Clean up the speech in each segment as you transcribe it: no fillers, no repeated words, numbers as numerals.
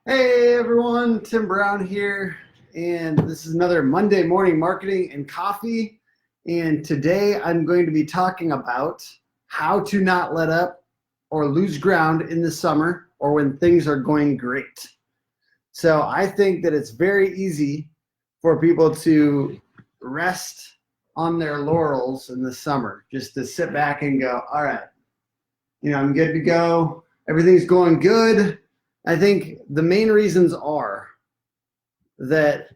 Hey everyone, Tim Brown here, and this is another Monday morning marketing and coffee. And today I'm going to be talking about how to not let up or lose ground in the summer or when things are going great. So I think that it's very easy for people to rest on their laurels in the summer, just to sit back and go, all right, I'm good to go. Everything's going good. I think the main reasons are that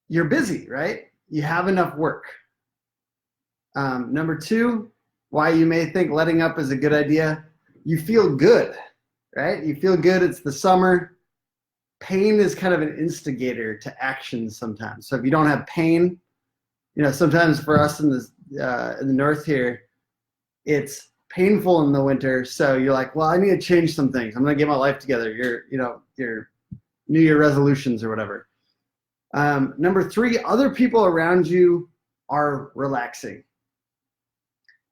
you're busy, right? You have enough work. Number two, why you may think letting up is a good idea, you feel good, right? You feel good. It's the summer. Pain is kind of an instigator to action sometimes. So if you don't have pain, sometimes for us in the north here, it's painful in the winter. So you're like, well, I need to change some things. I'm going to get my life together. Your New Year resolutions or whatever. Number three, other people around you are relaxing.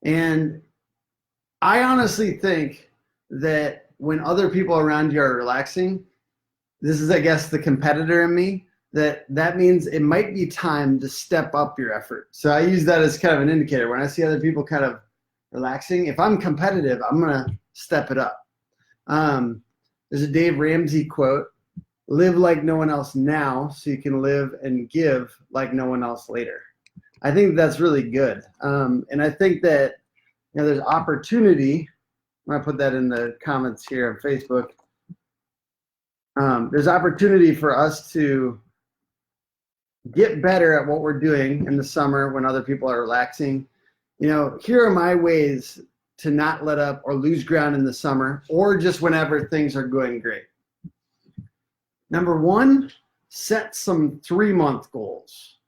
And I honestly think that when other people around you are relaxing, this is, I guess, the competitor in me, that means it might be time to step up your effort. So I use that as kind of an indicator. When I see other people kind of relaxing, if I'm competitive, I'm going to step it up. There's a Dave Ramsey quote: live like no one else now so you can live and give like no one else later. I think that's really good. And I think that there's opportunity. I'm going to put that in the comments here on Facebook. There's opportunity for us to get better at what we're doing in the summer when other people are relaxing. Here are my ways to not let up or lose ground in the summer or just whenever things are going great. Number one, set some 3-month goals.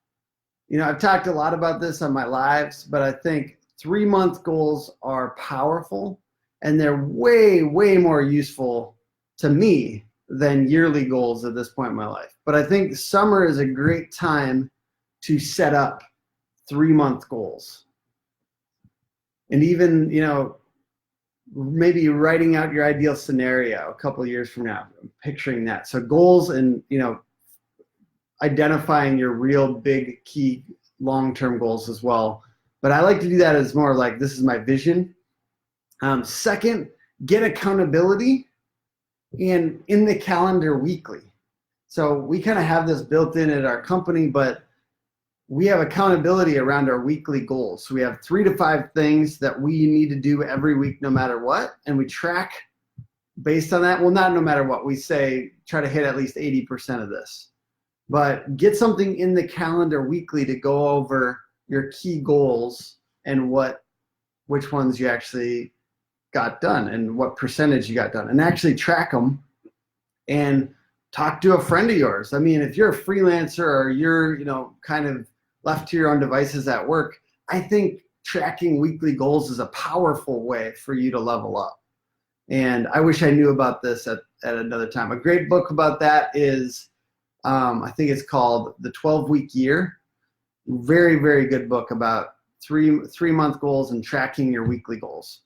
I've talked a lot about this on my lives, but I think 3-month goals are powerful and they're way, way more useful to me than yearly goals at this point in my life. But I think summer is a great time to set up 3-month goals. And even, maybe writing out your ideal scenario a couple of years from now, picturing that. So goals and, identifying your real big key long-term goals as well. But I like to do that as more like, this is my vision. Second, get accountability and in the calendar weekly. So we kind of have this built in at our company, but we have accountability around our weekly goals. So we have 3 to 5 things that we need to do every week, no matter what. And we track based on that. Well, not no matter what. We say, try to hit at least 80% of this. But get something in the calendar weekly to go over your key goals and which ones you actually got done and what percentage you got done, and actually track them and talk to a friend of yours. I mean, if you're a freelancer or you're, kind of left to your own devices at work, I think tracking weekly goals is a powerful way for you to level up. And I wish I knew about this at another time. A great book about that is, I think it's called The 12-Week Year. Very, very good book about three-month goals and tracking your weekly goals.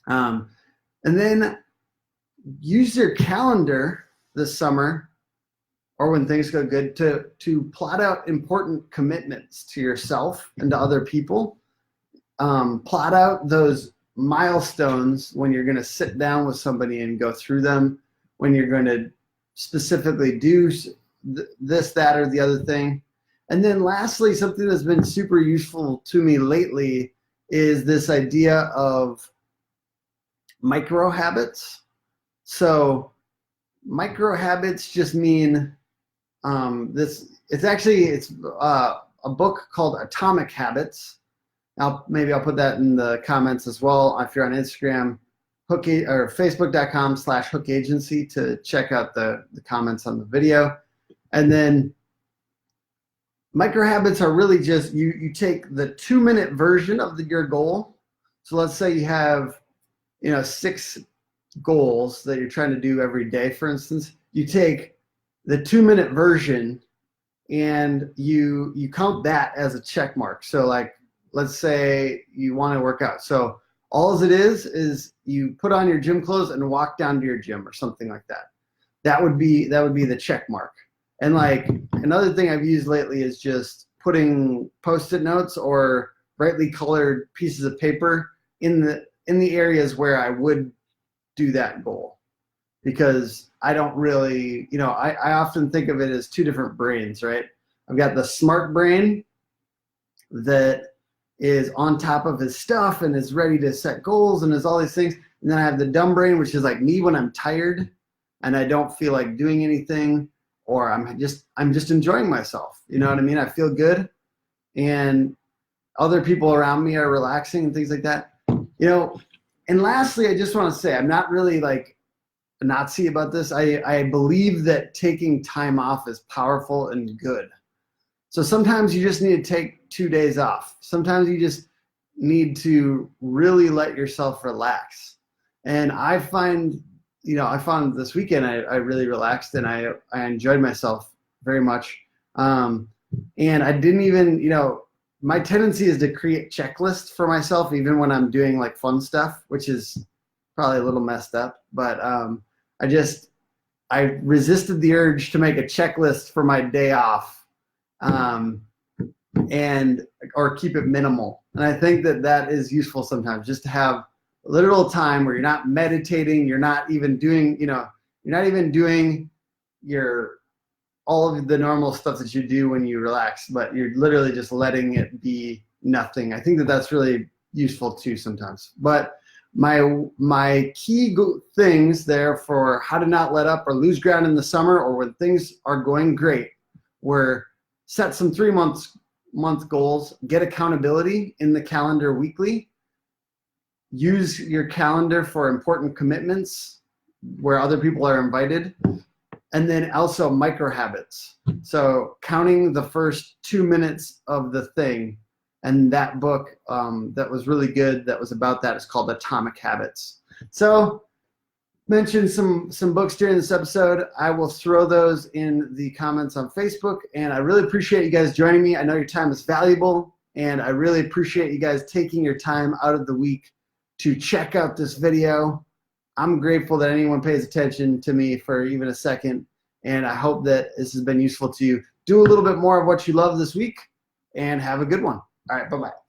And then use your calendar this summer or when things go good to plot out important commitments to yourself and to other people. Plot out those milestones when you're going to sit down with somebody and go through them, when you're going to specifically do this, that, or the other thing. And then lastly, something that's been super useful to me lately is this idea of micro habits. So micro habits just mean it's a book called Atomic Habits. Maybe I'll put that in the comments as well. If you're on Instagram, or facebook.com/Hook Agency to check out the comments on the video. And then micro habits are really just, you take the 2-minute version of your goal. So let's say you have, 6 goals that you're trying to do every day, for instance. You take the 2-minute version and you count that as a check mark. So like, let's say you want to work out. So all it is you put on your gym clothes and walk down to your gym or something like that. that would be the check mark. And like another thing I've used lately is just putting Post-it notes or brightly colored pieces of paper in the areas where I would do that goal, because I don't really, I often think of it as two different brains, right? I've got the smart brain that is on top of his stuff and is ready to set goals and is all these things. And then I have the dumb brain, which is like me when I'm tired and I don't feel like doing anything, or I'm just enjoying myself. You know what I mean? I feel good, and other people around me are relaxing and things like that. And lastly, I just want to say, I'm not really like a Nazi about this. I believe that taking time off is powerful and good. So sometimes you just need to take 2 days off. Sometimes you just need to really let yourself relax. And I found this weekend I really relaxed and I enjoyed myself very much. And I didn't even, my tendency is to create checklists for myself, even when I'm doing like fun stuff, which is probably a little messed up. But I resisted the urge to make a checklist for my day off, or keep it minimal. And I think that is useful sometimes, just to have literal time where you're not meditating, you're not even doing, all of the normal stuff that you do when you relax, but you're literally just letting it be nothing. I think that that's really useful too sometimes. But my key things there for how to not let up or lose ground in the summer, or when things are going great, were set some 3-month goals, get accountability in the calendar weekly, use your calendar for important commitments where other people are invited, and then also micro habits. So counting the first 2 minutes of the thing. And that book that was really good, that was about that, is called Atomic Habits. So mentioned some books during this episode. I will throw those in the comments on Facebook. And I really appreciate you guys joining me. I know your time is valuable, and I really appreciate you guys taking your time out of the week to check out this video. I'm grateful that anyone pays attention to me for even a second, and I hope that this has been useful to you. Do a little bit more of what you love this week, and have a good one. All right, bye-bye.